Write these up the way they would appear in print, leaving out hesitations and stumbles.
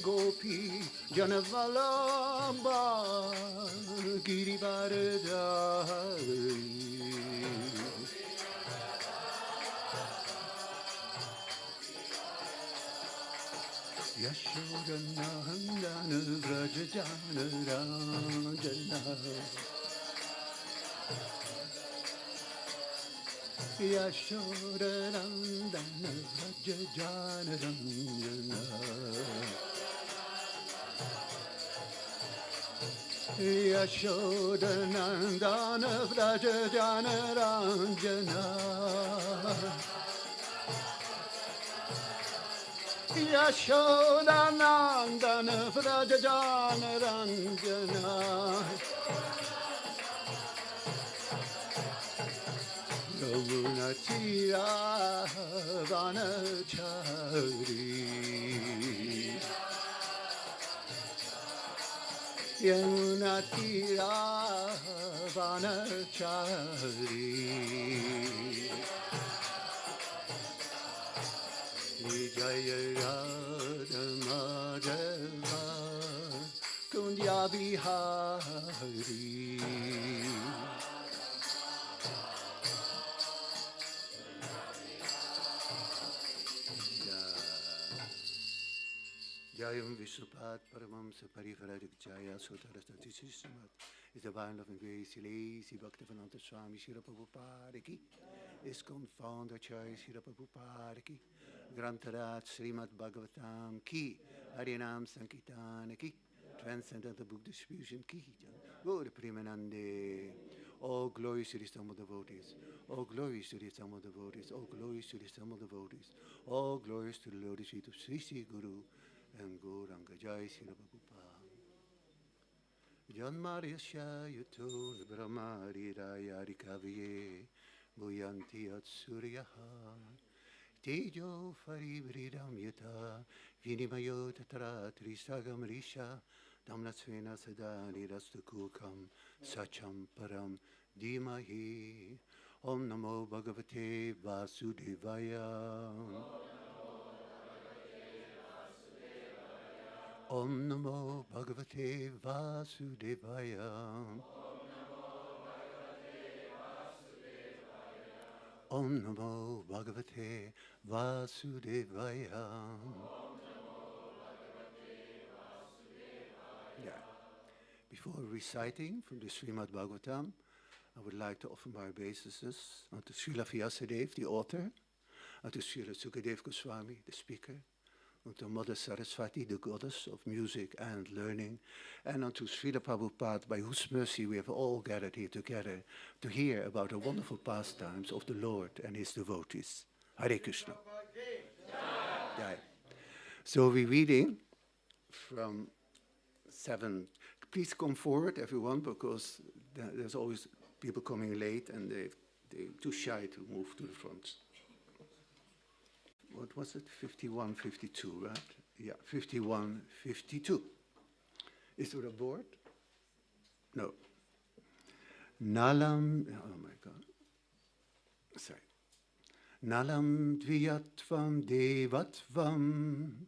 Gopi Janavalabha Girivardhari Yashodanandana Vrajajana Ranjana Yashodanandana Vrajajana Ranjana Yashodanandana Vrajajana Ranjana Yashodanandana Vrajajana Ranjana Yamuna Tira Vanachari Yamuna Tira Vanachari Jaya Radha Madhava Kundya Bihari Jayam Vishnupat Paramamsa Parividha Jaya Sotarastati Srimad is the divine loving grace Lazy Bhaktivedanta Swami Srila Prabhupada Ki ISKCON founder Acharya Srila Prabhupada Ki Grantarat Srimad Bhagavatam Ki Harinam Sankirtan Ki Transcendental Book Distribution Ki Gaura Premanande. All glories to the Tamil devotees. All glories to the Tamil devotees. All glories to the Tamil devotees. All glories to the lotus feet of Sri Sri Guru and Gauranga Jai Srila Prabhupada. Janmaryasya yuto brahmari rayari kaviye buyanti atsuryaha tejo faribridam yata vinimayo tatra trisagam risha damnatsvena sadani rastakukam sacham param dimahi Om Namo Bhagavate Vasudevaya Om Namo Bhagavate Vasudevaya Om Namo Bhagavate Vasudevaya Yeah. Before reciting from the Srimad Bhagavatam, I would like to offer my obeisances unto Srila Vyasadeva, the author, unto Srila Sukadev Goswami, the speaker, unto Mother Saraswati, the goddess of music and learning, and unto Srila Prabhupada, by whose mercy we have all gathered here together to hear about the wonderful pastimes of the Lord and his devotees. Hare Krishna. Jai. So we're reading from 7. Please come forward, everyone, because there's always people coming late and they're too shy to move to the front. What was it? 51, 52, right? Yeah, 51, 52. Is there a board? No. Nalam, oh my God. Sorry. Nalam dviyatvam devatvam.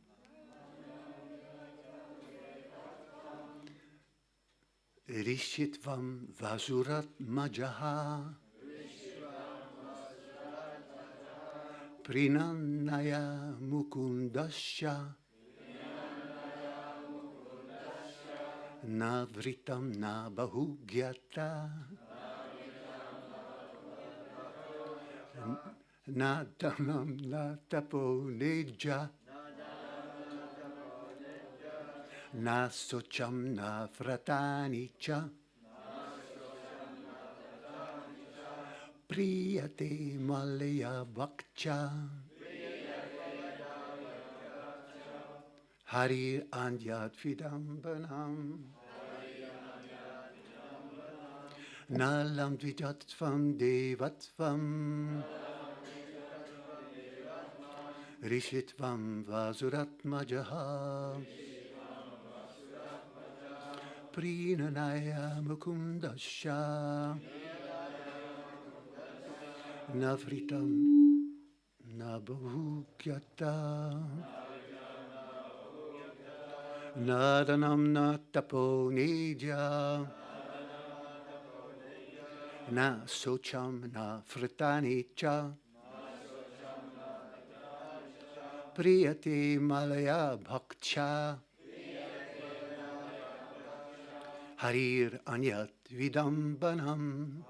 Rishitvam vasurat majaha. Prinanaya mukundasya navritam na bahugyata na tamam na taponeja na socham na fratanicha Priyate malaya bhakcha Hari anyat vidambanam Nalam dvijatvam devatvam Rishitvam vasuratmajaha Prinanaya mukundasya navritam nabahukyata nadanam natapo nidya na socham na fritani cha priyate malaya bhakcha harir anyat vidambanam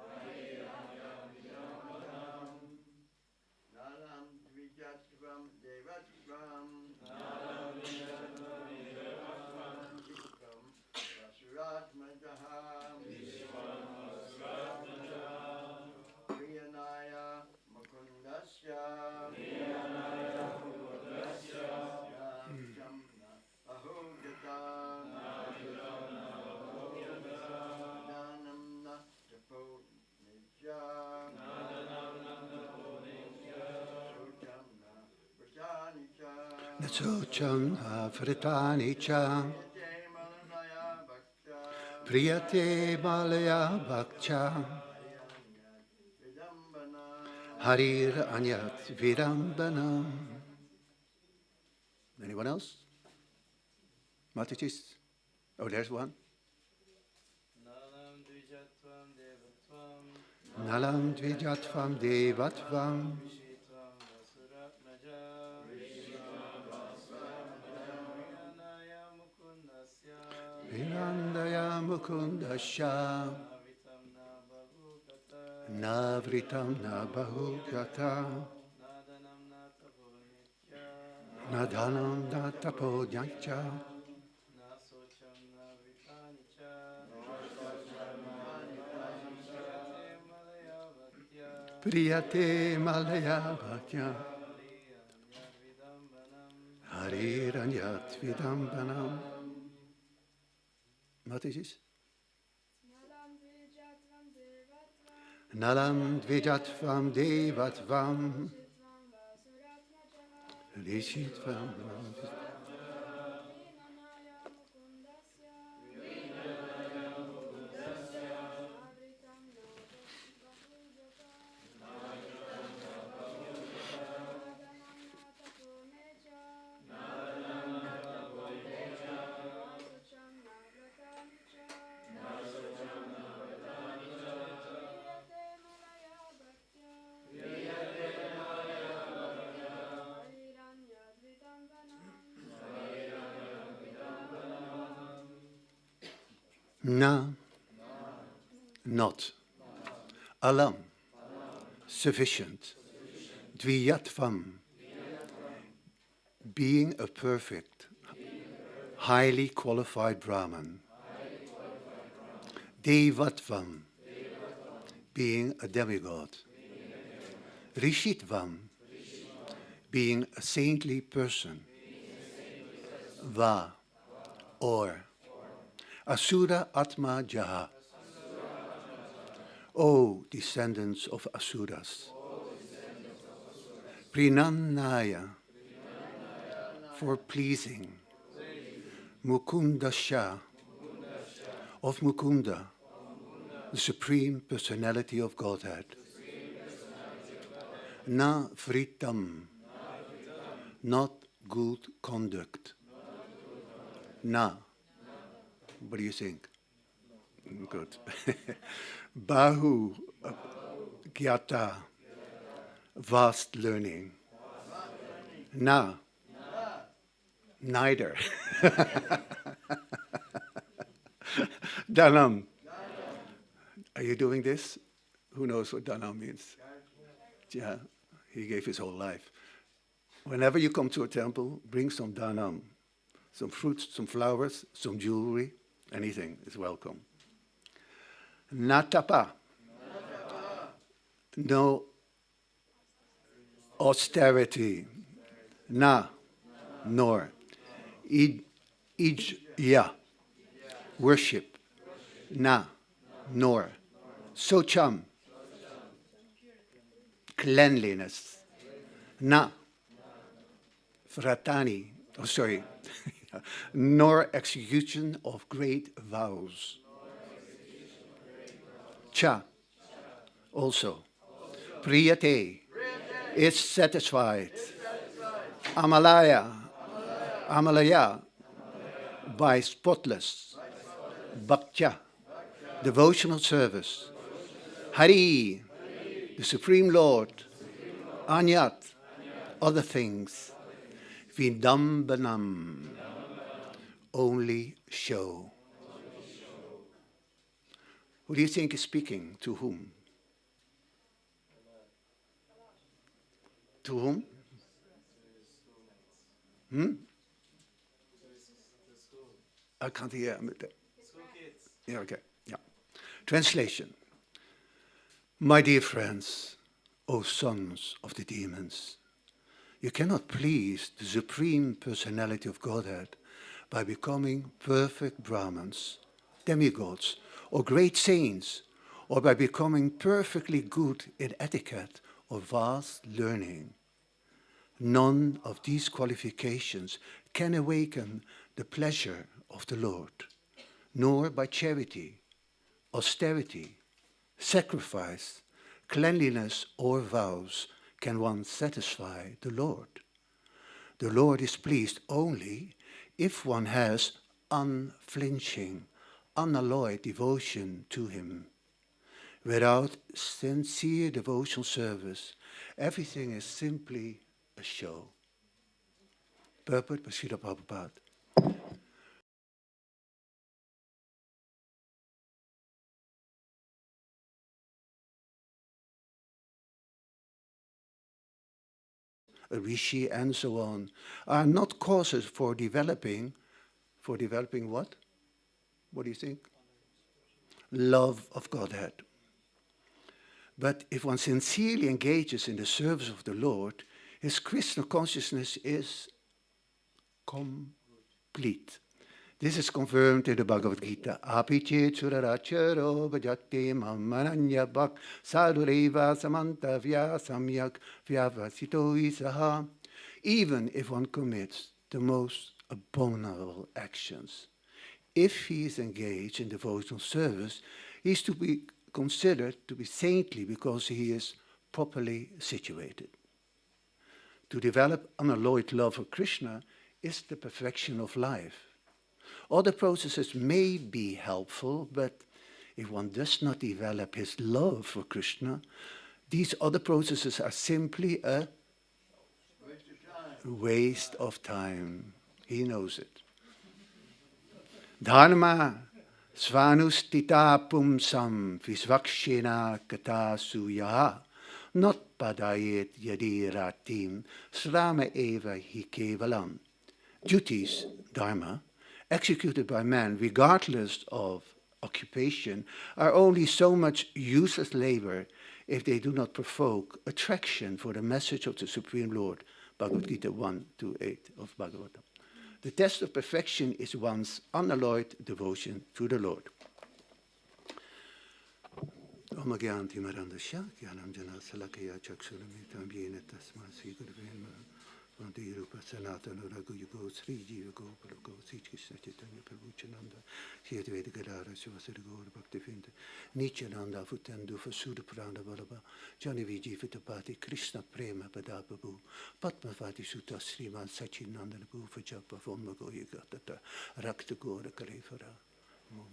Nasocham afritani cha priyate malaya bhakcha harir anyat vidambanam. Anyone else? Mataji's? Oh, there's one. Nalam dvijatvam devatvam Vinandaya mukundasya navritam nabahugata nadhanam natapodyancha priyate malaya bhakya hariranyat vidambanam. Mataji's? Nalam dvijatvam devatvam rishitvam Na, not. Alam, sufficient. Dviyatvam, being a perfect, highly qualified Brahman. Devatvam, being a demigod. Rishitvam, being a saintly person. Va, or. Asura Atma Jaha. O descendants of Asuras. Prinannaya, for pleasing. Mukundasya, of Mukunda, the Supreme Personality of Godhead. Na vritam, not good conduct. Na. What do you think? Good. Bahu, Gyata, vast learning. Na, neither. Dhanam. Are you doing this? Who knows what dhanam means? Yeah, he gave his whole life. Whenever you come to a temple, bring some dhanam. Some fruits, some flowers, some jewelry. Anything is welcome. Natapa. No austerity. Na. Nor. Ijya. Worship. Na. Nor. Socham. Cleanliness. Na. Fratani. Oh, sorry. nor execution of great vows. Cha, also. Priyate is satisfied. Amalaya, Amalaya, by spotless. Bhaktya, devotional service. Hari, the Supreme Lord. Anyat, other things. Vidambanam, only show. Who do you think is speaking? To whom? To whom? I can't hear. Yeah, okay. Yeah. Translation. My dear friends, O sons of the demons, you cannot please the Supreme Personality of Godhead by becoming perfect Brahmins, demigods, or great saints, or by becoming perfectly good in etiquette or vast learning. None of these qualifications can awaken the pleasure of the Lord, nor by charity, austerity, sacrifice, cleanliness, or vows can one satisfy the Lord. The Lord is pleased only if one has unflinching, unalloyed devotion to him. Without sincere devotional service, everything is simply a show. Purport by Srila Prabhupada. A rishi and so on are not causes for developing what? What do you think? Love of Godhead. But if one sincerely engages in the service of the Lord, his Krishna consciousness is complete. This is confirmed in the Bhagavad Gita. Apiche churaracharo bhajate mamananya bhak sadureva samanta vya samyak vyavasito isaha. Even if one commits the most abominable actions, if he is engaged in devotional service, he is to be considered to be saintly because he is properly situated. To develop unalloyed love for Krishna is the perfection of life. Other processes may be helpful, but if one does not develop his love for Krishna, these other processes are simply a waste of time. He knows it. Dharma svanustita pumsam visvakshena kata suyaha not padayet yadi ratim srama eva hi kevalam. Duties, dharma, executed by man regardless of occupation are only so much useless labor if they do not provoke attraction for the message of the Supreme Lord. Bhagavad Gita 1-8 of Bhagavatam. The test of perfection is one's unalloyed devotion to the Lord. Vandirupa Sanatana Raghuyago, Sri Jiva Gopalago, Sri Krishna Chaitanya Prabhu Chananda, Sri Advaita Gadara, Sivasari Gaur Bhaktivinda, Nityananda Futendu Fasuda Purana Valabha, Jani Viji Vitapati, Krishna Prema Padababu, Padmavati Sutta Sriman Sachinanda Nabu Fajapa Vommagoya Gatata, Rakta Gora Kalefara.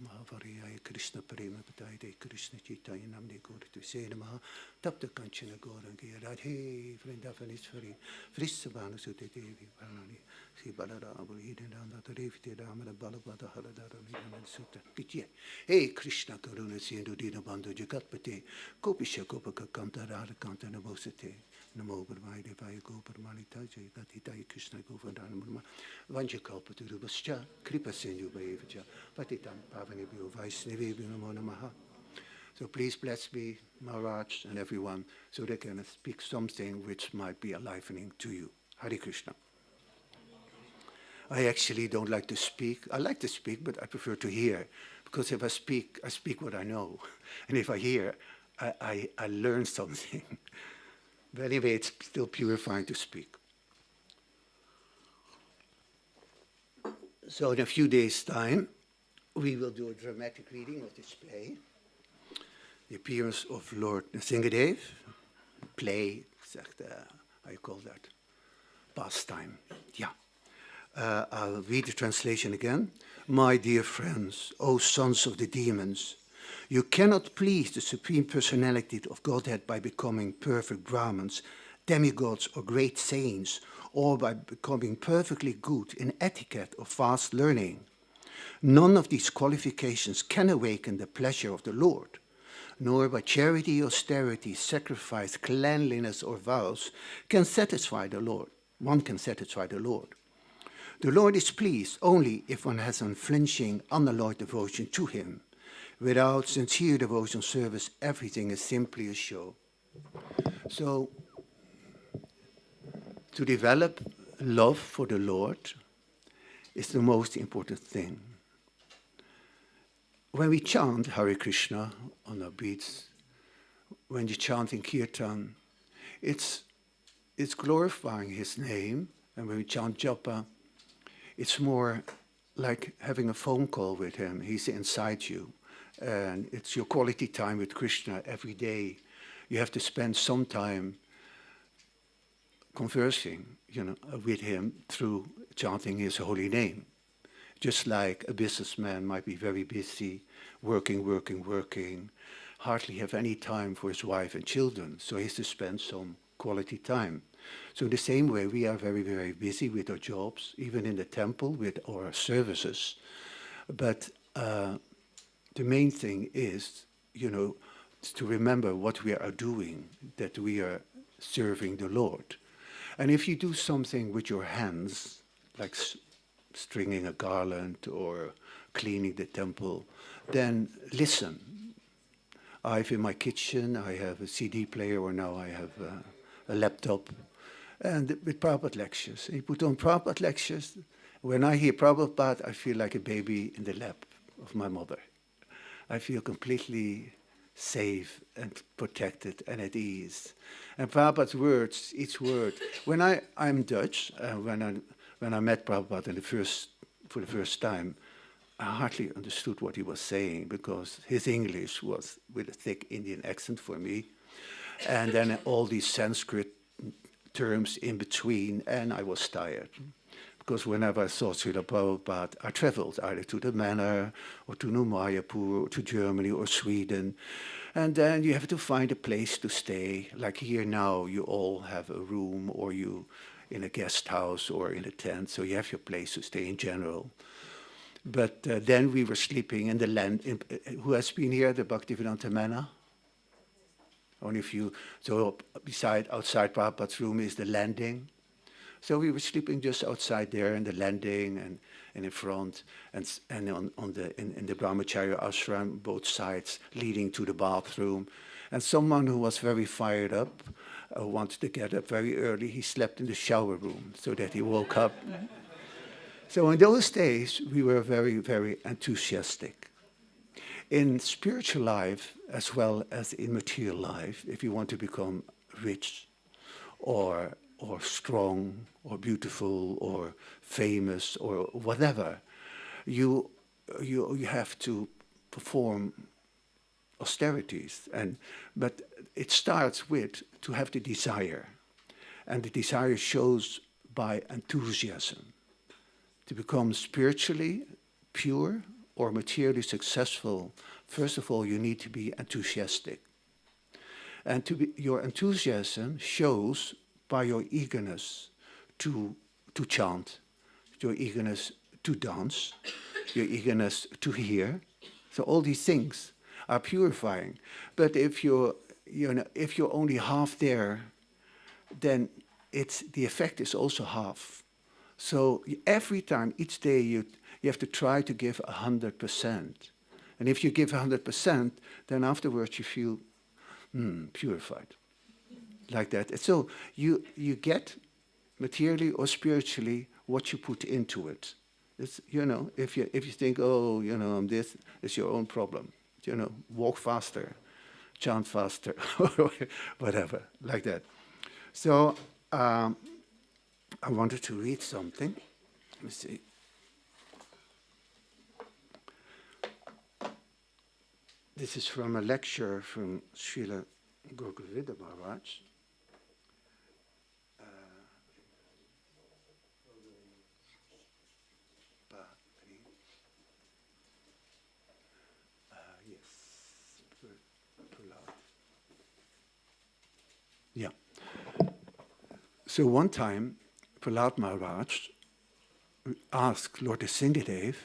Mahavariya Krishna Prema Pataide Krishna Chaitanya Namne Gora Tuse Namaha Tapta Kanchana Gorangi Radhe Vrindavanishvari Vrissavana Sute Devi Varani Sri Balarama Hidananda Tarevite Ramana Balabada Haladara Nidaman Sutta Kitye Hey Krishna Karuna Sindu Dina Bando Jagatpate Kopisha Kopaka Kanta Radha Kanta Nabosate Namo Brahmai Devaya Goparmani Taja Gatitaya Krishna Govardhana Murma Vanjakalpa Turubascha Kripa Senju Bhaevaja Patitam Pavanibhyo Vaishnavibhyo Namo Namaha. So please bless me, Maharaj, and everyone, so they can speak something which might be enlivening to you. Hare Krishna. I actually don't like to speak. I like to speak, but I prefer to hear. Because if I speak what I know. And if I hear, I learn something. But anyway, it's still purifying to speak. So in a few days' time, we will do a dramatic reading of this play, The Appearance of Lord Nrsimhadev. Play, how you call that? Pastime, yeah. I'll read the translation again. My dear friends, O sons of the demons, you cannot please the Supreme Personality of Godhead by becoming perfect Brahmins, demigods, or great saints, or by becoming perfectly good in etiquette or fast learning. None of these qualifications can awaken the pleasure of the Lord, nor by charity, austerity, sacrifice, cleanliness, or vows can satisfy the Lord. One can satisfy the Lord. The Lord is pleased only if one has unflinching, unalloyed devotion to him. Without sincere devotion service, everything is simply a show. So, to develop love for the Lord is the most important thing. When we chant Hare Krishna on our beats, when you chant in Kirtan, it's glorifying his name. And when we chant Japa, it's more like having a phone call with him. He's inside you. And it's your quality time with Krishna every day. You have to spend some time conversing, with him through chanting his holy name. Just like a businessman might be very busy, working, hardly have any time for his wife and children. So he has to spend some quality time. So in the same way, we are very, very busy with our jobs, even in the temple with our services. But the main thing is, to remember what we are doing, that we are serving the Lord. And if you do something with your hands, like stringing a garland or cleaning the temple, then listen. In my kitchen, I have a CD player, or now I have a laptop, and with Prabhupada lectures. You put on Prabhupada lectures. When I hear Prabhupada, I feel like a baby in the lap of my mother. I feel completely safe and protected and at ease. And Prabhupada's words, each word. When I'm Dutch, when I met Prabhupada for the first time, I hardly understood what he was saying because his English was with a thick Indian accent for me. And then all these Sanskrit terms in between, and I was tired. Because whenever I saw Srila Prabhupada, I traveled either to the Manor, or to Mayapur, or to Germany, or Sweden. And then you have to find a place to stay. Like here now, you all have a room, or you in a guest house, or in a tent, so you have your place to stay in general. But then we were sleeping in the land. Who has been here, the Bhaktivedanta Manor? Only a few. So outside Prabhupada's room is the landing. So we were sleeping just outside there in the landing and in front, and in the Brahmacharya ashram, both sides leading to the bathroom. And someone who was very fired up wanted to get up very early. He slept in the shower room so that he woke up. So in those days, we were very, very enthusiastic. In spiritual life, as well as in material life, if you want to become rich or strong or beautiful or famous or whatever, you have to perform austerities. But it starts with to have the desire. And the desire shows by enthusiasm. To become spiritually pure or materially successful, first of all, you need to be enthusiastic. And your enthusiasm shows by your eagerness to chant, your eagerness to dance, your eagerness to hear. So all these things are purifying. But if you're only half there, then the effect is also half. So every time, each day, you have to try to give 100%. And if you give 100%, then afterwards you feel purified, like that. So you get materially or spiritually what you put into it. It's, if you think, I'm this, it's your own problem. Walk faster, chant faster, whatever, like that. So I wanted to read something. Let me see. This is from a lecture from Srila Gurgavidha Maharaj. Yeah. So one time, Prahlad Maharaj asked Lord Nrsimhadev,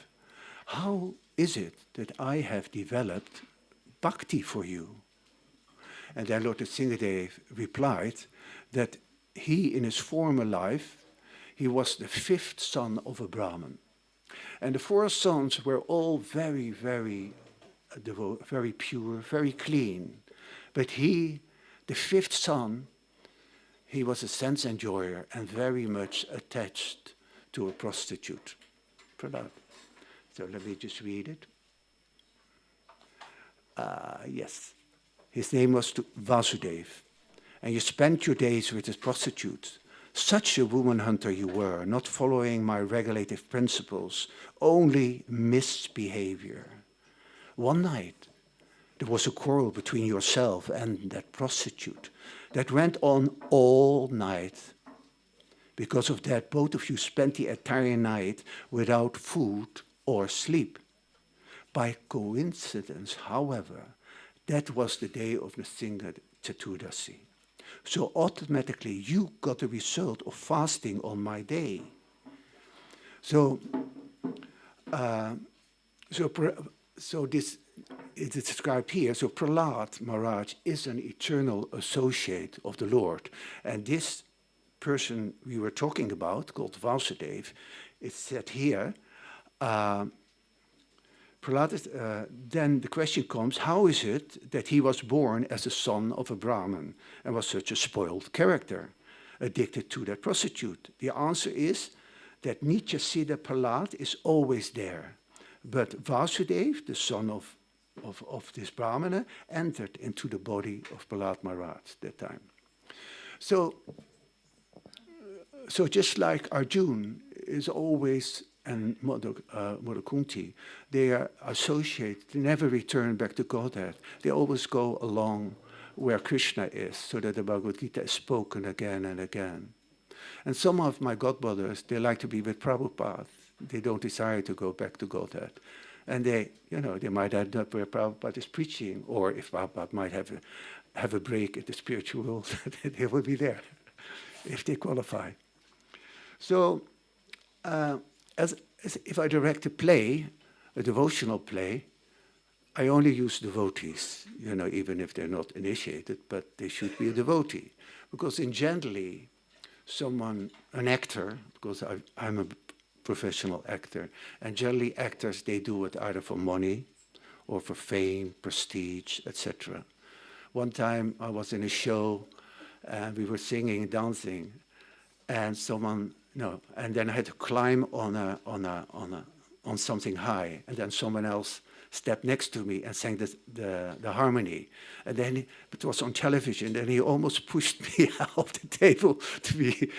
how is it that I have developed bhakti for you? And then Lord Nrsimhadev replied that he, in his former life, he was the fifth son of a Brahmin. And the four sons were all very, very pure, very clean. But he, the fifth son, he was a sense enjoyer and very much attached to a prostitute. Prahlad. So let me just read it. Yes. His name was Vasudev. And you spent your days with a prostitute. Such a woman hunter you were, not following my regulative principles, only misbehavior. One night, there was a quarrel between yourself and that prostitute that went on all night. Because of that, both of you spent the entire night without food or sleep. By coincidence, however, that was the day of the Caturdasi. So automatically, you got the result of fasting on my day. So this is described here. So Prahlad Maharaj is an eternal associate of the Lord. And this person we were talking about, called Vasudev, is said here. Prahlad, then the question comes, how is it that he was born as the son of a Brahmin and was such a spoiled character, addicted to that prostitute? The answer is that Nitya Siddha Prahlad is always there. But Vasudev, the son of this Brahmana, entered into the body of Prahlad Maharaj that time. So just like Arjuna is always, and Mother Kunti, they are associated, they never return back to Godhead. They always go along where Krishna is, so that the Bhagavad Gita is spoken again and again. And some of my godbrothers, they like to be with Prabhupada. They don't desire to go back to Godhead. And they might end up where Prabhupada is preaching, or if Prabhupada might have a break in the spiritual world, they will be there, if they qualify. So, as if I direct a play, a devotional play, I only use devotees, even if they're not initiated, but they should be a devotee. Because generally, an actor, because I'm a professional actor, and generally actors, they do it either for money or for fame, prestige, etc. One time I was in a show and we were singing and dancing, and and then I had to climb on something high, and then someone else stepped next to me and sang the harmony. And then it was on television, and he almost pushed me off the table to be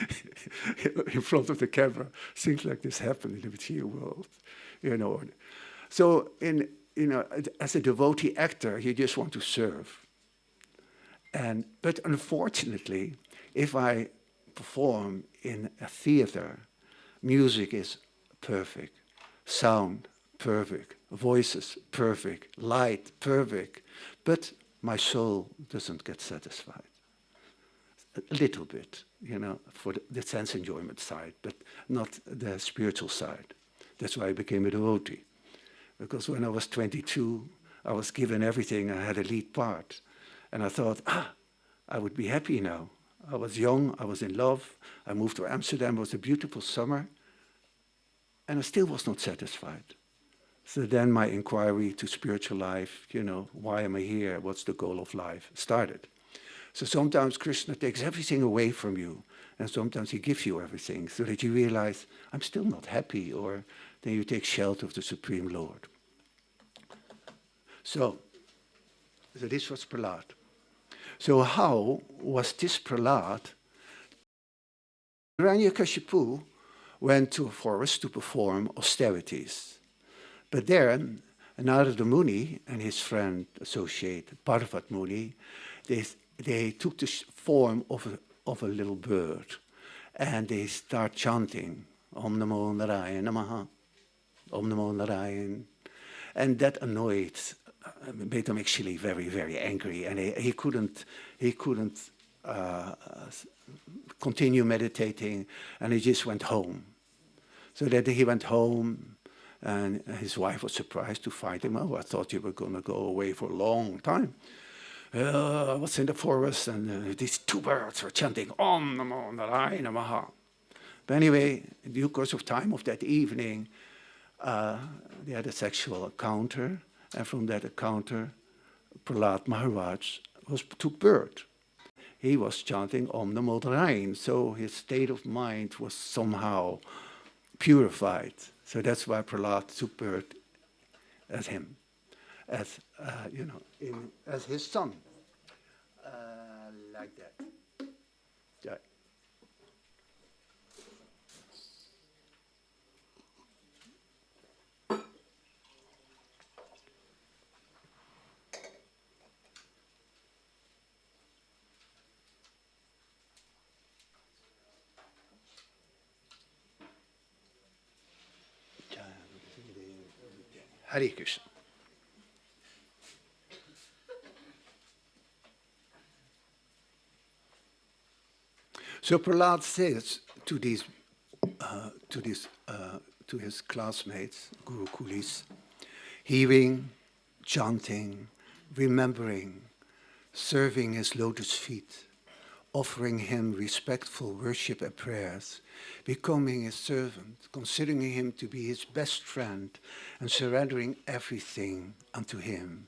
in front of the camera. Things like this happen in the material world, So as a devotee actor, you just want to serve. But unfortunately, if I perform in a theater, music is perfect, sound perfect, voices perfect, light perfect, but my soul doesn't get satisfied. A little bit, for the sense enjoyment side, but not the spiritual side. That's why I became a devotee. Because when I was 22, I was given everything. I had a lead part. And I thought, I would be happy now. I was young, I was in love, I moved to Amsterdam, it was a beautiful summer, and I still was not satisfied. So then my inquiry to spiritual life, why am I here, what's the goal of life, started. So sometimes Krishna takes everything away from you, and sometimes he gives you everything, so that you realize, I'm still not happy, or then you take shelter of the Supreme Lord. So this was Prahlad. So how was this Prahlad? Hiranyakashipu went to a forest to perform austerities. But then And Narada Muni and his friend, associate, Parvat Muni, they took the form of a little bird. And they start chanting, Om Namo Narayana Namaha, Om Namo Narayana. And that made him actually very, very angry. And he couldn't continue meditating, and he just went home. So that he went home, and his wife was surprised to find him. Oh, I thought you were going to go away for a long time. What's in the forest? And these two birds were chanting, Om Namo Narayana Namaha. But anyway, in due course of time of that evening, they had a sexual encounter, and from that encounter, Prahlad Maharaj took birth. He was chanting Om Namo Narayana, so his state of mind was somehow purified. So that's why Prahlad took birth as him, as as his son, like that. Yeah. Hare Krishna. So Prahlad says to his classmates, Guru Kulis, hearing, chanting, remembering, serving his lotus feet, offering him respectful worship and prayers, becoming his servant, considering him to be his best friend, and surrendering everything unto him.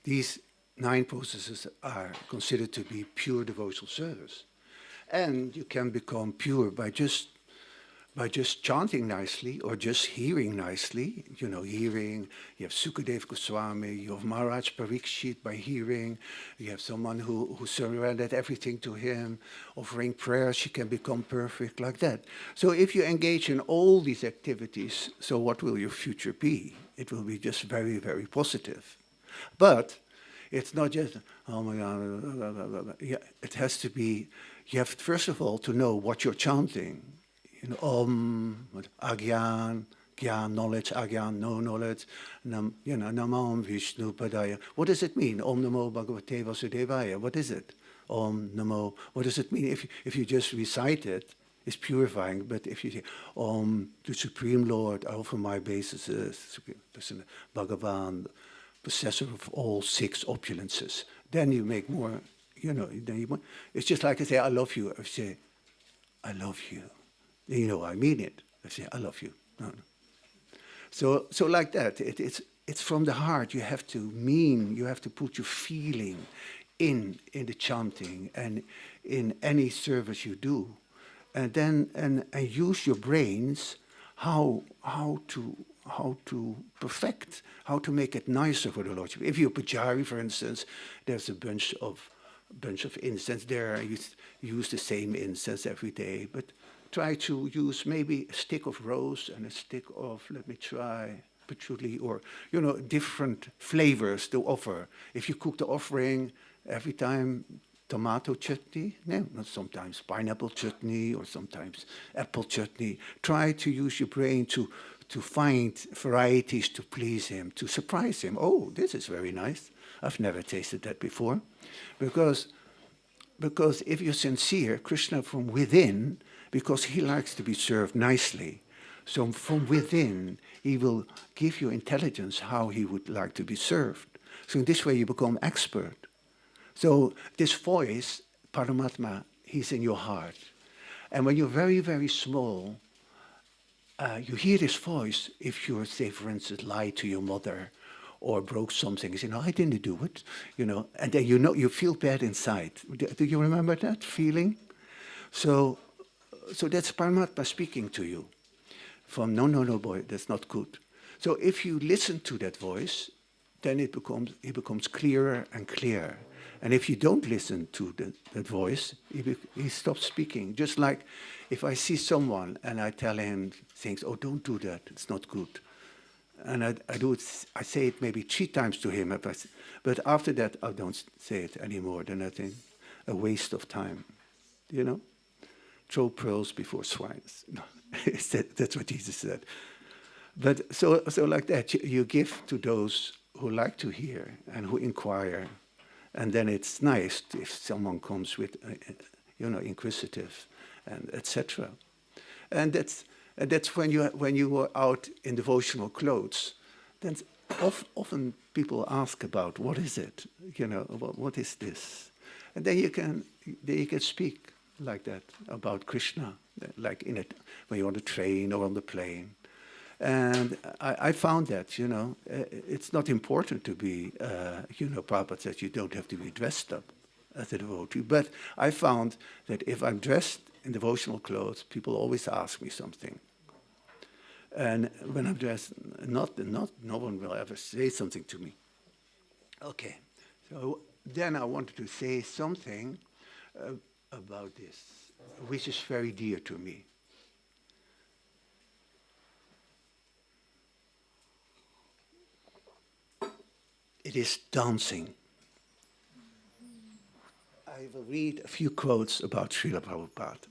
These 9 processes are considered to be pure devotional service. And you can become pure by just chanting nicely or just hearing nicely. Hearing, you have Sukadev Goswami, you have Maharaj Parikshit by hearing, you have someone who surrendered everything to him, offering prayers, you can become perfect like that. So if you engage in all these activities, so what will your future be? It will be just very, very positive. But it's not just, oh my God, yeah, it has to be, you have first of all to know what you're chanting. Om, Agyan, Gyan, knowledge, Agyan, no knowledge, Namam Vishnu Padaya. What does it mean? Om Namo Bhagavate Vasudevaya. What is it? Om Namo. What does it mean? If you just recite it, it's purifying. But if you say, Om, the Supreme Lord, I offer my obeisances, Bhagavan, possessor of all 6 opulences, then you make more, it's just like I say, I love you. I say, I love you. I mean it. I say, I love you. No. So like that, it's from the heart. You have to put your feeling in the chanting and in any service you do. And then and use your brains how to perfect, how to make it nicer for the Lord. If you're Pujari, for instance, there's a bunch of incense there. You use the same incense every day, but try to use maybe a stick of rose and a stick of, let me try, patchouli, or, different flavors to offer. If you cook the offering every time, tomato chutney, no, not sometimes pineapple chutney or sometimes apple chutney. Try to use your brain to find varieties to please him, to surprise him. Oh, this is very nice. I've never tasted that before. Because if you're sincere, Krishna from within, because he likes to be served nicely. So from within, he will give you intelligence how he would like to be served. So in this way, you become expert. So this voice, Paramatma, he's in your heart. And when you're very, very small, you hear this voice if you, say, for instance, lied to your mother or broke something. You say, no, I didn't do it. And then you feel bad inside. Do you remember that feeling? So that's Paramatma speaking to you. From, no, boy, that's not good. So if you listen to that voice, then it becomes clearer and clearer. And if you don't listen to that voice, he stops speaking. Just like if I see someone and I tell him things, oh, don't do that, it's not good. And I say it maybe 3 times to him, but after that I don't say it anymore. Then I think a waste of time, you know. Throw pearls before swines. No, that's what Jesus said. But so like that, you give to those who like to hear and who inquire, and then it's nice if someone comes with, inquisitive, and etc. And that's when you are out in devotional clothes. Then often people ask about what is it, what is this, and then you can speak like that about Krishna, like when you're on the train or on the plane. And I found that, it's not important to be, Prabhupada says you don't have to be dressed up as a devotee. But I found that if I'm dressed in devotional clothes, people always ask me something. And when I'm dressed, no one will ever say something to me. Okay, so then I wanted to say something about this, which is very dear to me. It is dancing. I will read a few quotes about Srila Prabhupada.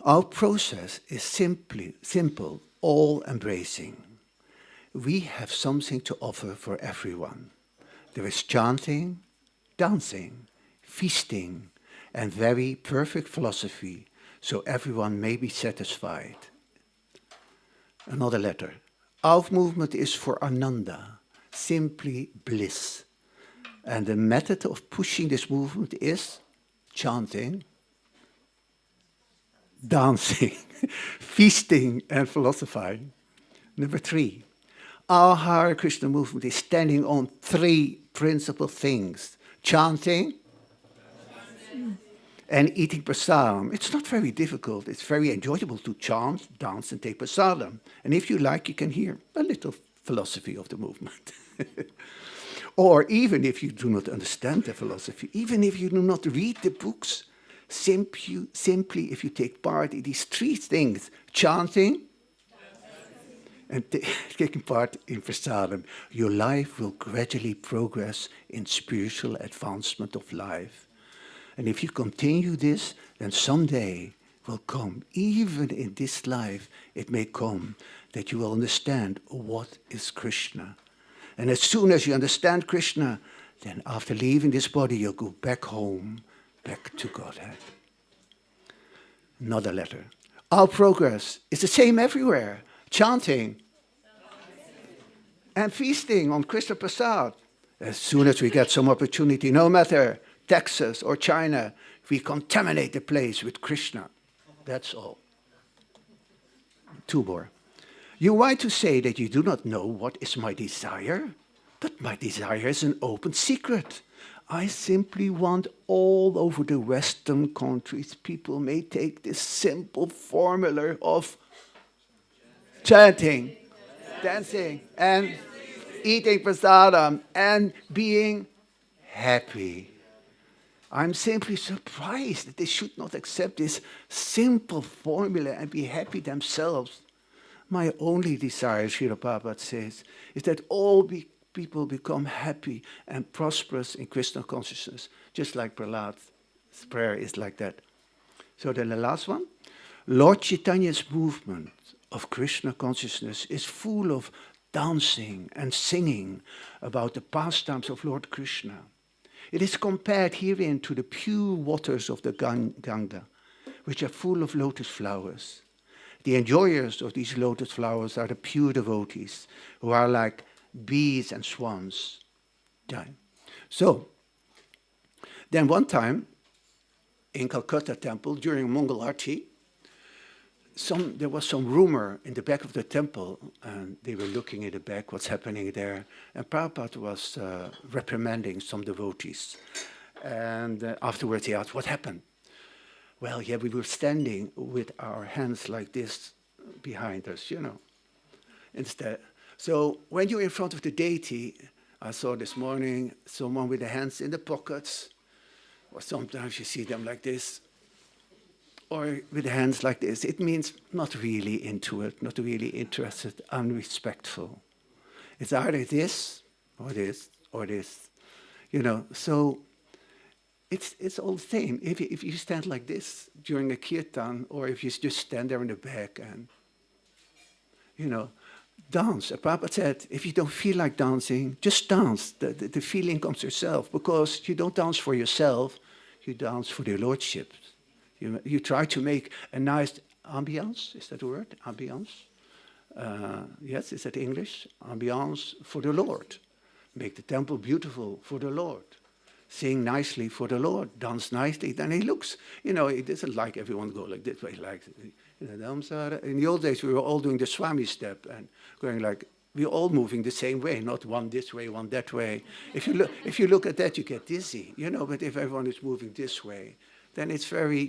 Our process is simple, all-embracing. We have something to offer for everyone. There is chanting, dancing, feasting, and very perfect philosophy, so everyone may be satisfied. Another letter. Our movement is for Ananda, simply bliss. And the method of pushing this movement is chanting, dancing, feasting, and philosophizing. Number 3, our Hare Krishna movement is standing on 3 principal things: chanting and eating prasadam. It's not very difficult. It's very enjoyable to chant, dance, and take prasadam. And if you like, you can hear a little philosophy of the movement. Or even if you do not understand the philosophy, even if you do not read the books, simply if you take part in these 3 things, chanting and taking part in prasadam, your life will gradually progress in spiritual advancement of life. And if you continue this, then someday will come, even in this life, it may come, that you will understand what is Krishna. And as soon as you understand Krishna, then after leaving this body, you'll go back home, back to Godhead. Another letter. Our progress is the same everywhere. Chanting and feasting on Krishna Prasad. As soon as we get some opportunity, no matter Texas or China, we contaminate the place with Krishna. That's all. 2 more. You want to say that you do not know what is my desire, but my desire is an open secret. I simply want all over the Western countries, people may take this simple formula of chanting, dancing, and eating prasadam, and being happy. I'm simply surprised that they should not accept this simple formula and be happy themselves. My only desire, Srila Prabhupada says, is that all people become happy and prosperous in Krishna consciousness, just like Prahlad's prayer is like that. So then the last one. Lord Chaitanya's movement of Krishna consciousness is full of dancing and singing about the pastimes of Lord Krishna. It is compared herein to the pure waters of the Ganga, which are full of lotus flowers. The enjoyers of these lotus flowers are the pure devotees, who are like bees and swans. Yeah. So, then one time, in Calcutta temple, during Mongol Arati, there was some rumor in the back of the temple, and they were looking in the back, what's happening there, and Prabhupada was reprimanding some devotees. And afterwards he asked, what happened? Well, yeah, we were standing with our hands like this behind us, Instead. So when you're in front of the deity, I saw this morning someone with the hands in the pockets, or sometimes you see them like this, or with hands like this, it means not really into it, not really interested, unrespectful. It's either this, or this, or this. So it's all the same. If you stand like this during a kirtan, or if you just stand there in the back and, dance. Prabhupada said, if you don't feel like dancing, just dance. The feeling comes yourself, because you don't dance for yourself, you dance for the Lordship. You try to make a nice ambiance, is that a word? Ambiance? Yes, is that English? Ambiance for the Lord. Make the temple beautiful for the Lord. Sing nicely for the Lord. Dance nicely. Then he looks, he doesn't like everyone to go like this way. Like, in the old days, we were all doing the Swami step and going like, we're all moving the same way, not one this way, one that way. If you look at that, you get dizzy, but if everyone is moving this way, then it's very,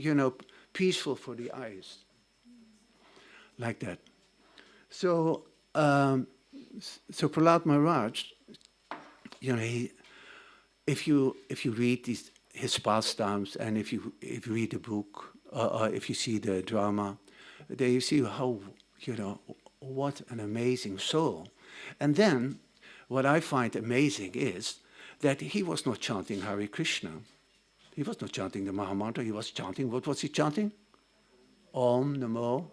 peaceful for the eyes. Like that. So Prahlad Maharaj, if you read his pastimes, and if you read the book, or if you see the drama, then you see how, what an amazing soul. And then, what I find amazing is that he was not chanting Hare Krishna. He was not chanting the Mahamantra. He was chanting, what was he chanting? Om Namo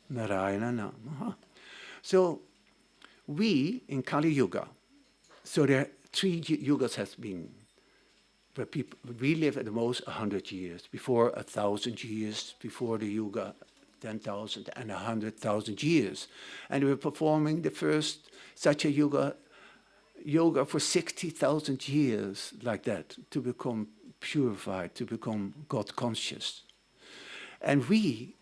Narayana Namaha. So, we in Kali Yuga, so there are 3 yugas has been, where we live at the most 100 years, before 1,000 years, before the yuga 10,000 and 100,000 years. And we're performing the first such a yoga for 60,000 years, like that, to become purified, to become God conscious. And we,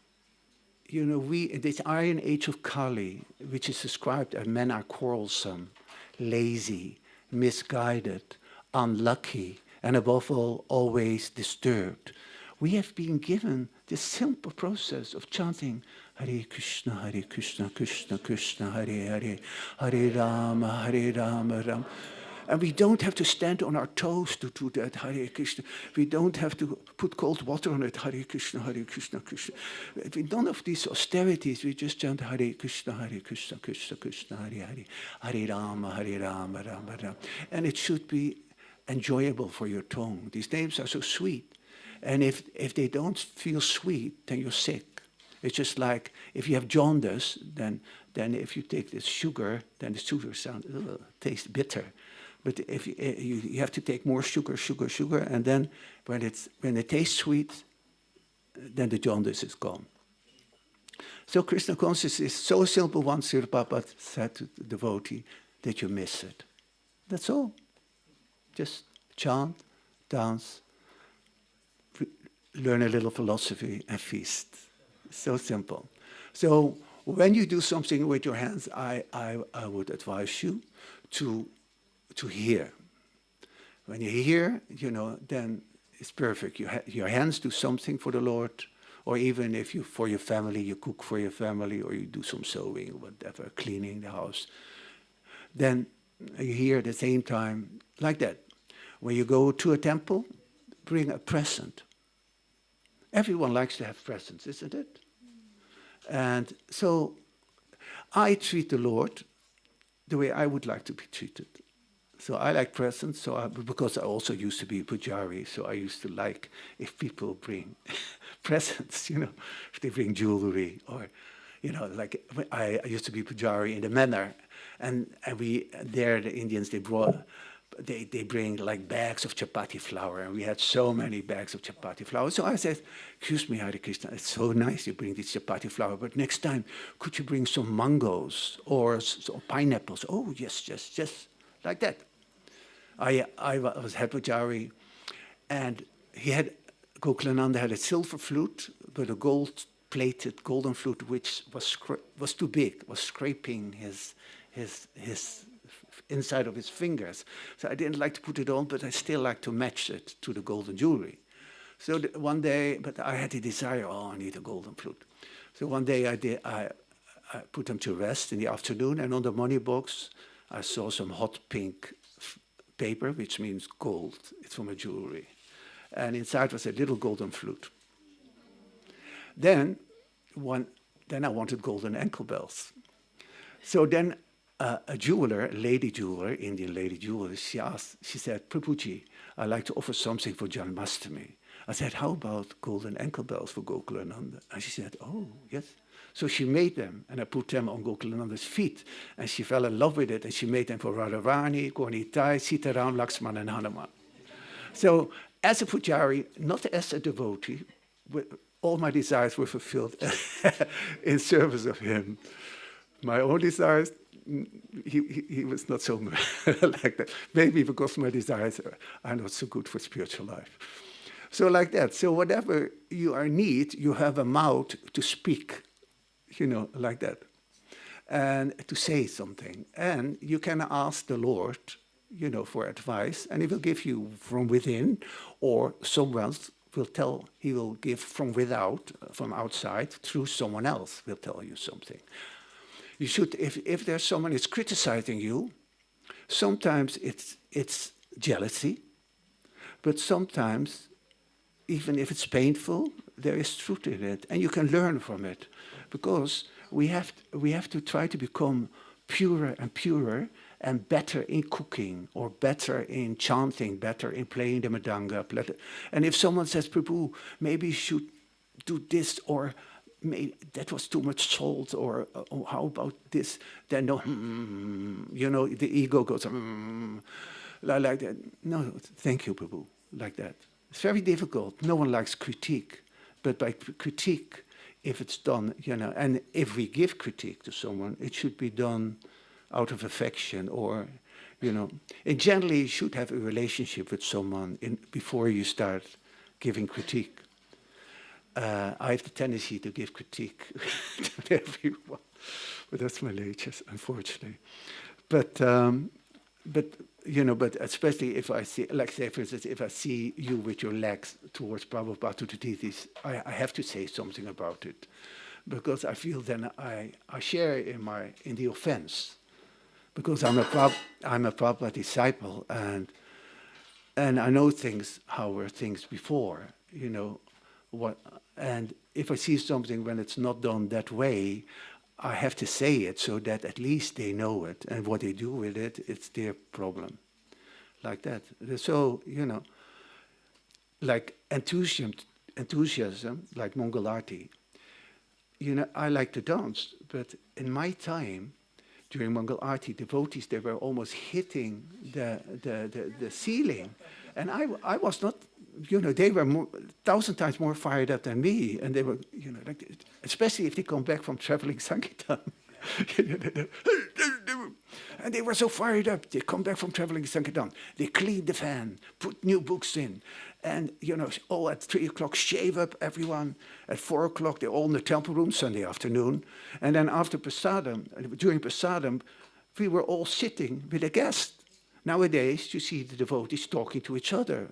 in this iron age of Kali, which is described as men are quarrelsome, lazy, misguided, unlucky, and above all, always disturbed. We have been given this simple process of chanting Hare Krishna, Krishna Krishna, Hare Hare, Hare Rama, Rama. And we don't have to stand on our toes to do that, Hare Krishna. We don't have to put cold water on it, Hare Krishna, Krishna. With none of these austerities, we just chant Hare Krishna, Krishna Krishna, Hare Hare, Hare Rama, Rama, Rama. And it should be enjoyable for your tongue. These names are so sweet. And if they don't feel sweet, then you're sick. It's just like if you have jaundice, then if you take this sugar, then the sugar tastes bitter. But if you have to take more sugar, and then when it tastes sweet, then the jaundice is gone. So Krishna consciousness is so simple, once Srila Prabhupada said to the devotee, that you miss it. That's all. Just chant, dance, learn a little philosophy, and feast. So simple. So when you do something with your hands, I would advise you to hear. When you hear, then it's perfect. Your hands do something for the Lord, or even if for your family, you cook for your family, or you do some sewing, whatever, cleaning the house. Then you hear at the same time, like that. When you go to a temple, bring a present. Everyone likes to have presents, isn't it? And so I treat the Lord the way I would like to be treated. So I like presents, because I also used to be a pujari, so I used to like if people bring presents, if they bring jewelry, or, like I used to be pujari in the manor, and the Indians, they bring like bags of chapati flour, and we had so many bags of chapati flour. So I said, excuse me, Hare Krishna, it's so nice you bring this chapati flour, but next time, could you bring some mangoes or some pineapples? Oh, yes, like that. I was head pujari, and Gokulananda had a silver flute, but a gold-plated golden flute, which was too big, was scraping his inside of his fingers. So I didn't like to put it on, but I still like to match it to the golden jewelry. So one day, but I had the desire, I need a golden flute. So one day I put them to rest in the afternoon, and on the money box, I saw some hot pink paper, which means gold. It's from a jewelry. And inside was a little golden flute. Then I wanted golden ankle bells. So then a jeweler, a lady jeweler, Indian lady jeweler, she said, Prabhuji, I'd like to offer something for Janmashtami. I said, how about golden ankle bells for Gokulananda? And she said, oh, yes. So she made them, and I put them on Gokulananda's feet. And she fell in love with it, and she made them for Radharani, Gaunitai, Sitaram, Lakshman, and Hanuman. So as a pujari, not as a devotee, all my desires were fulfilled in service of him. My own desires, he was not so like that. Maybe because my desires are not so good for spiritual life. So like that. So whatever you are in need, you have a mouth to speak, like that. And to say something. And you can ask the Lord, for advice, and he will give you from within, or someone else he will give from without, from outside, through someone else will tell you something. You should, if there's someone who's criticizing you, sometimes it's jealousy, but sometimes, even if it's painful, there is truth in it, and you can learn from it, because we have to try to become purer and purer, and better in cooking, or better in chanting, better in playing the mridanga. And if someone says, Prabhu, maybe you should do this, or maybe that was too much salt, or how about this? Then the ego goes, like that. No, thank you, Prabhu, like that. It's very difficult. No one likes critique, but by critique, if it's done, and if we give critique to someone, it should be done out of affection, or, and generally you should have a relationship with someone before you start giving critique. I have the tendency to give critique to everyone, but that's my nature, unfortunately. But especially if I see, like say for instance, if I see you with your legs towards Prabhupada to the deities, I have to say something about it, because I feel then I share in the offense. Because I'm a Prabhupada disciple, and I know things, how were things before, and if I see something when it's not done that way, I have to say it so that at least they know it, and what they do with it, it's their problem, like that. So, like enthusiasm, like Mongol Arti, I like to dance, but in my time, during Mongol Arti, devotees, they were almost hitting the ceiling. And I was not, they were 1,000 times more fired up than me. And they were, like, especially if they come back from traveling Sankirtan. And they were so fired up. They come back from traveling Sankirtan. They clean the fan, put new books in. And, all at 3 o'clock, shave up everyone. At 4 o'clock, they're all in the temple room, Sunday afternoon. And then after Prasadam, during Prasadam, we were all sitting with a guest. Nowadays, you see the devotees talking to each other.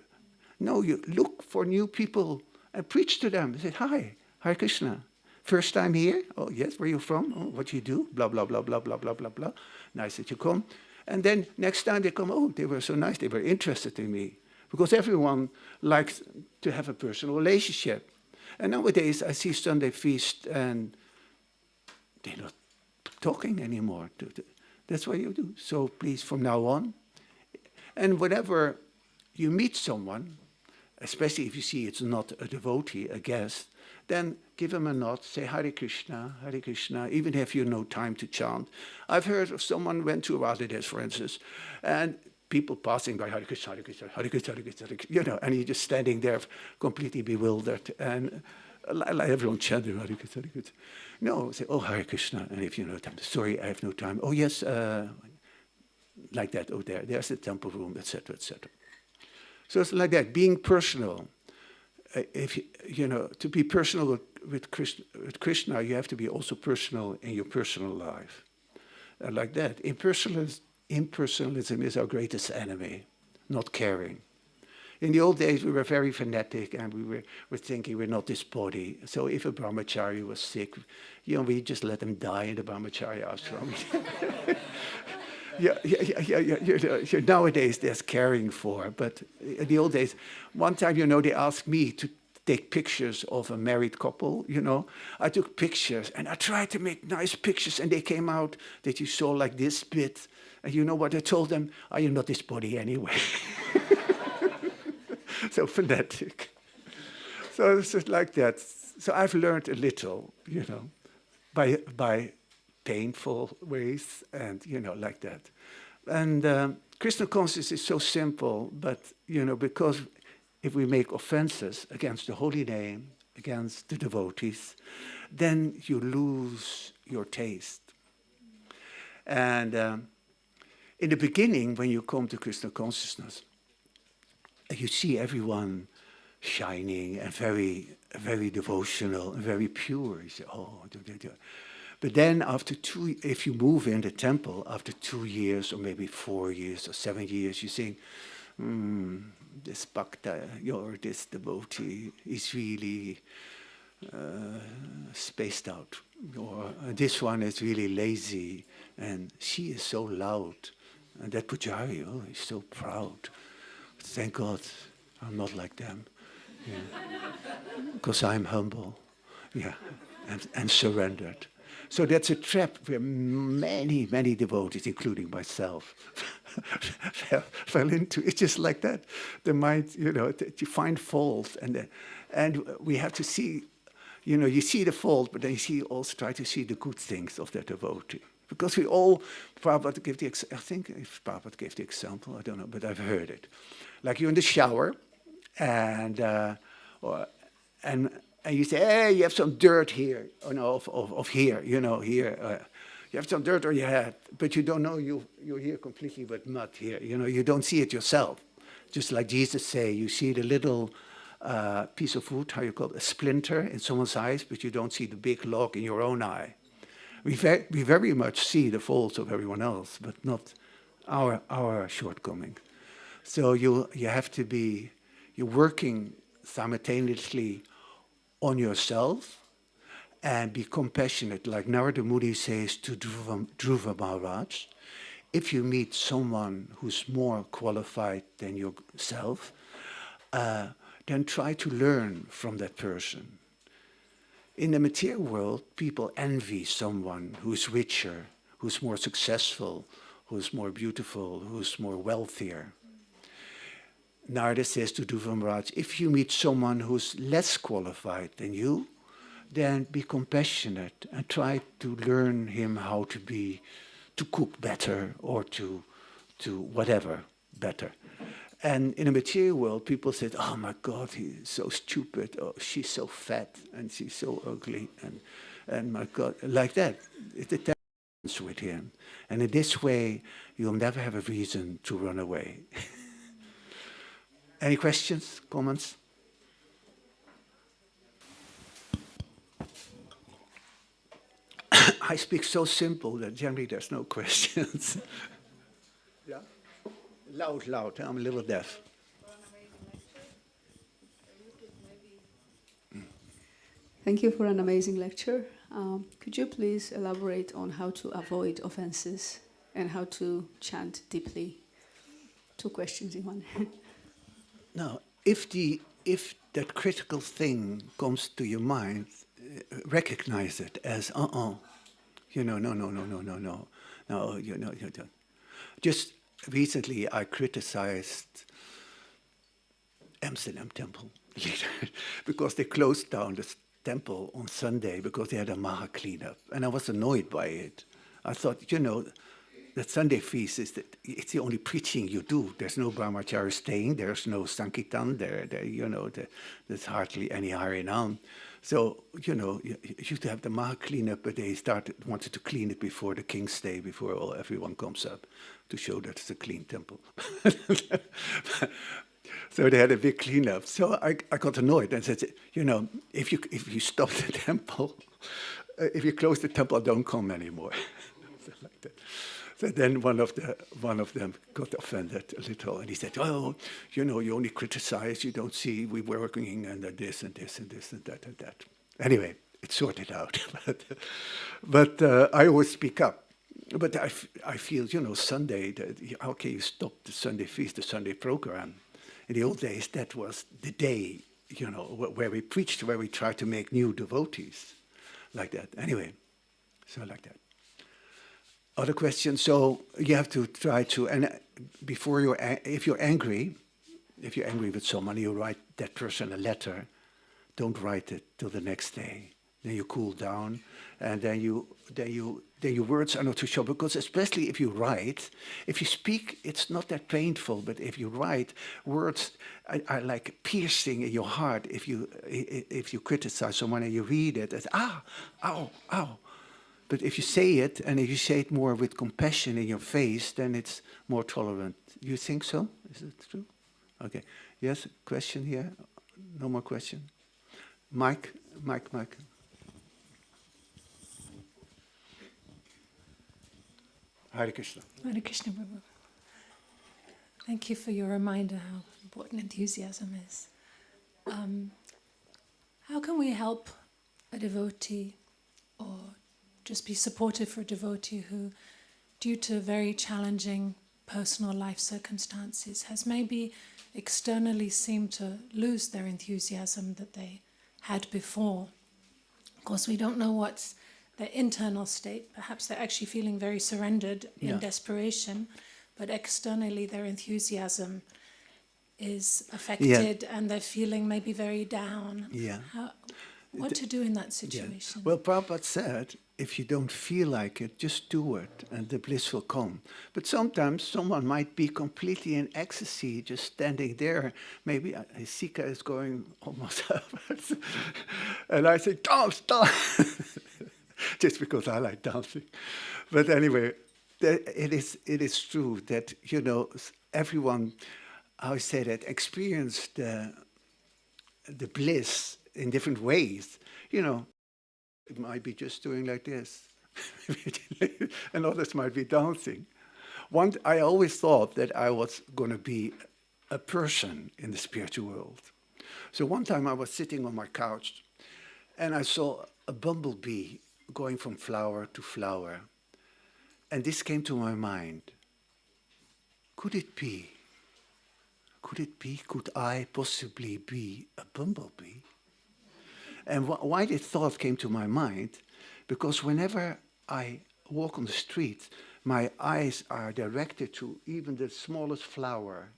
No, you look for new people and preach to them. Say, hi, Hare Krishna. First time here? Oh, yes, where are you from? Oh, what do you do? Blah, blah, blah, blah, blah, blah, blah, blah. Nice that you come. And then next time they come, oh, they were so nice. They were interested in me. Because everyone likes to have a personal relationship. And nowadays, I see Sunday feast, and they're not talking anymore. That's what you do. So please, from now on, and whenever you meet someone, especially if you see it's not a devotee, a guest, then give him a nod, say Hare Krishna, even if you have no time to chant. I've heard of someone went to Radhadesh, for instance, and people passing by, Hare Krishna, Hare Krishna, Hare Krishna, Hare Krishna, and he's just standing there completely bewildered, and like everyone chanting Hare Krishna, Hare Krishna. No, say, oh, Hare Krishna, and if you know time, sorry, I have no time. Oh, yes, like that, oh, there's the temple room, etc., etc. So it's like that, being personal. If to be personal with Krishna, you have to be also personal in your personal life. Like that, impersonalism is our greatest enemy, not caring. In the old days, we were very fanatic, and we were thinking we're not this body. So if a brahmachari was sick, we just let him die in the brahmacharya ashram. Nowadays, there's caring for, but in the old days, one time, they asked me to take pictures of a married couple, you know. I took pictures and I tried to make nice pictures and they came out that you saw like this bit. And you know what I told them? I am not this body anyway. So fanatic. So it's just like that. So I've learned a little, you know, by painful ways and, you know, like that. And Krishna consciousness is so simple, but, you know, because if we make offenses against the holy name, against the devotees, then you lose your taste. And in the beginning, when you come to Krishna consciousness, you see everyone shining and very, very devotional and very pure. You say, oh, but then after if you move in the temple, after 2 years or maybe 4 years or 7 years, you think, this bhakta, or this devotee is really spaced out. Or this one is really lazy and she is so loud. And that pujari, oh, he's so proud. Thank God I'm not like them. Because I'm humble, and surrendered. So that's a trap where many, many devotees, including myself, fell into. It's just like that. The mind, you know, you find fault, and we have to see, you know, you see the fault, but then you also try to see the good things of that devotee. Because we all, Prabhupada gave I think if Prabhupada gave the example, I don't know, but I've heard it. Like you're in the shower, and you say, hey, you have some dirt here, of here, you know, here. You have some dirt on your head, but you don't know you're here completely with mud here. You know, you don't see it yourself. Just like Jesus say, you see the little piece of wood, how you call it, a splinter in someone's eyes, but you don't see the big log in your own eye. We very much see the faults of everyone else, but not our shortcomings. So you have to be, you're working simultaneously on yourself and be compassionate. Like Narada Muni says to Dhruva Maharaj, if you meet someone who's more qualified than yourself, then try to learn from that person. In the material world, people envy someone who's richer, who's more successful, who's more beautiful, who's more wealthier. Narada says to Dhruva Maharaj, if you meet someone who's less qualified than you, then be compassionate and try to learn him how to cook better or to whatever better. And in the material world, people said, oh my God, he's so stupid, oh, she's so fat and she's so ugly, and my God, like that. It's a tension with him. And in this way, you'll never have a reason to run away. Any questions, comments? I speak so simple that generally there's no questions. Yeah? Loud, I'm a little deaf. Thank you for an amazing lecture. Could you please elaborate on how to avoid offenses and how to chant deeply? 2 questions in one. Now, if that critical thing comes to your mind, recognize it as, you know, no, you know. Just recently, I criticized Amsterdam temple leader because they closed down the temple on Sunday because they had a Maha cleanup, and I was annoyed by it. I thought, you know, that Sunday feast it's the only preaching you do. There's no brahmachari staying. There's no sankirtan. There's hardly any harinam. So, you know, you used to have the Maha cleanup, but they wanted to clean it before the King's Day, before everyone comes up, to show that it's a clean temple. So they had a big cleanup. So I got annoyed and said, you know, if you stop the temple, if you close the temple, don't come anymore. So like that. So then one of them got offended a little, and he said, "Oh, you know, you only criticize. You don't see we're working and this and this and this and that and that." Anyway, it sorted out. but I always speak up. But I feel, you know, Sunday. How can you stop the Sunday feast, the Sunday program? In the old days, that was the day where we preached, where we try to make new devotees, like that. Anyway, so like that. Other questions? So you have to try to, and before if you're angry with someone, you write that person a letter. Don't write it till the next day. Then you cool down, and then your words are not too sharp, because especially if you write, if you speak, it's not that painful. But if you write, words are like piercing in your heart. If you criticize someone and you read it, it's ow. But if you say it, and if you say it more with compassion in your face, then it's more tolerant. You think so? Is it true? Okay. Yes, question here? No more question? Mike. Hare Krishna. Hare Krishna, Prabhu. Thank you for your reminder how important enthusiasm is. How can we help a devotee, or just be supportive for a devotee who, due to very challenging personal life circumstances, has maybe externally seemed to lose their enthusiasm that they had before? Of course, we don't know what's their internal state. Perhaps they're actually feeling very surrendered in desperation, but externally their enthusiasm is affected and they're feeling maybe very down. What to do in that situation? Well, Prabhupada said, if you don't feel like it, just do it and the bliss will come. But sometimes someone might be completely in ecstasy, just standing there. Maybe his Sika is going almost up. And I say, dance. Just because I like dancing. But anyway, it is true that, everyone, how I say that, experience the bliss in different ways. It might be just doing like this. And others might be dancing. I always thought that I was going to be a person in the spiritual world. So one time I was sitting on my couch and I saw a bumblebee going from flower to flower. And this came to my mind. Could it be? Could I possibly be a bumblebee? And why this thought came to my mind? Because whenever I walk on the street, my eyes are directed to even the smallest flower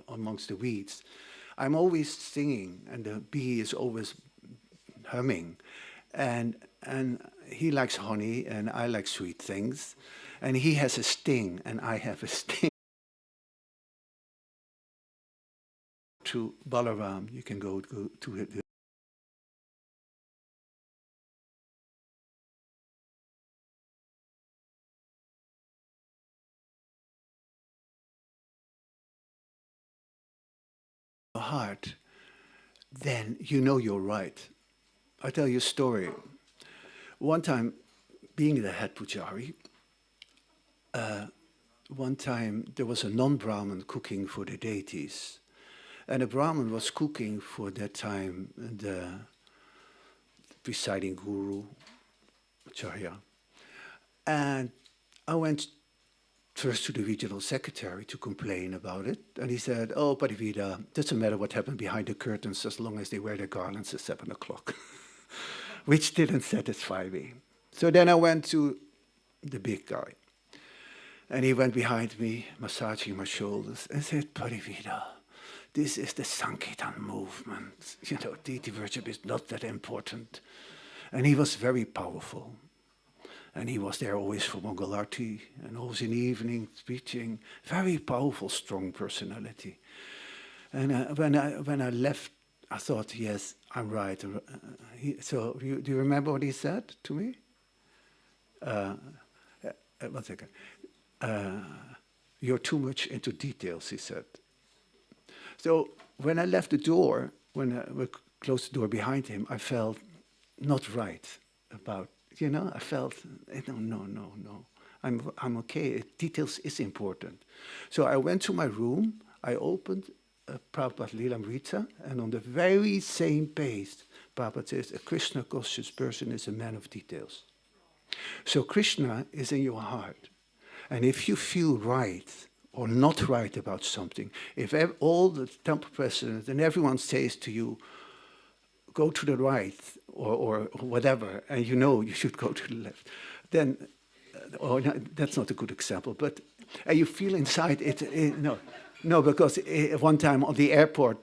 amongst the weeds. I'm always singing, and the bee is always humming. And he likes honey, and I like sweet things. And he has a sting, and I have a sting. To Balaram, you can go to it. Heart, then you're right. I'll tell you a story. One time, being the head pujari, one time there was a non-Brahmin cooking for the deities. And a Brahmin was cooking for that time the presiding guru, Acharya. And I went first to the regional secretary to complain about it. And he said, oh, Parividha, doesn't matter what happened behind the curtains as long as they wear their garlands at 7 o'clock, which didn't satisfy me. So then I went to the big guy. And he went behind me, massaging my shoulders, and said, Parividha, this is the Sankirtan movement. Deity worship is not that important. And he was very powerful. And he was there always for Mangalarti, and always in the evening speaking. Very powerful, strong personality. And when I left, I thought, yes, I'm right. Do you remember what he said to me? 1 second. You're too much into details, he said. So when I left the door, when I closed the door behind him, I felt not right about, I felt, no. I'm okay. Details is important. So I went to my room, I opened Prabhupada Lilamrita, and on the very same page, Prabhupada says, a Krishna conscious person is a man of details. So Krishna is in your heart. And if you feel right or not right about something, if all the temple presidents and everyone says to you, go to the right, or whatever, and you know you should go to the left, then, that's not a good example, but you feel inside it, no, because one time on the airport,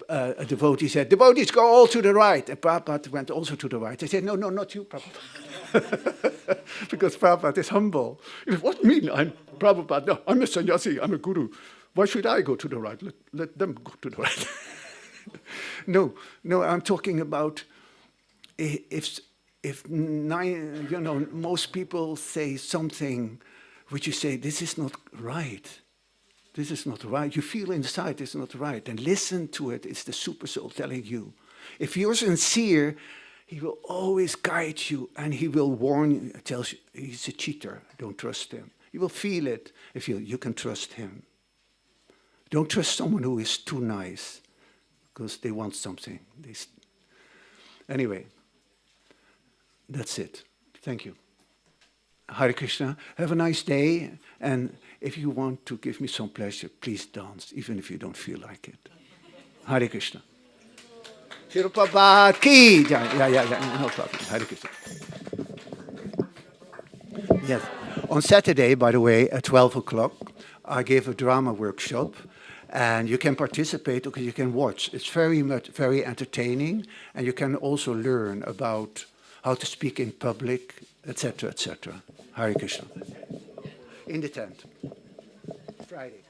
a devotee said, devotees go all to the right, and Prabhupada went also to the right. I said, no, not you, Prabhupada. Because Prabhupada is humble. He said, what do you mean? I'm Prabhupada. No, I'm a sannyasi, I'm a guru. Why should I go to the right? Let them go to the right. No, I'm talking about if most people say something which you say, this is not right. This is not right. You feel inside it's not right. And listen to it. It's the super soul telling you. If you're sincere, he will always guide you and he will warn you. Tells you he's a cheater. Don't trust him. You will feel it if you can trust him. Don't trust someone who is too nice because they want something. Anyway, that's it. Thank you. Hare Krishna. Have a nice day. And if you want to give me some pleasure, please dance, even if you don't feel like it. Hare Krishna. Shri Prabhupada ki jai. Yeah, no problem. Hare Krishna. Yes. On Saturday, by the way, at 12 o'clock, I gave a drama workshop. And you can participate because you can watch. It's very entertaining. And you can also learn about how to speak in public, etc., etc. Hare Krishna. In the tent. Friday.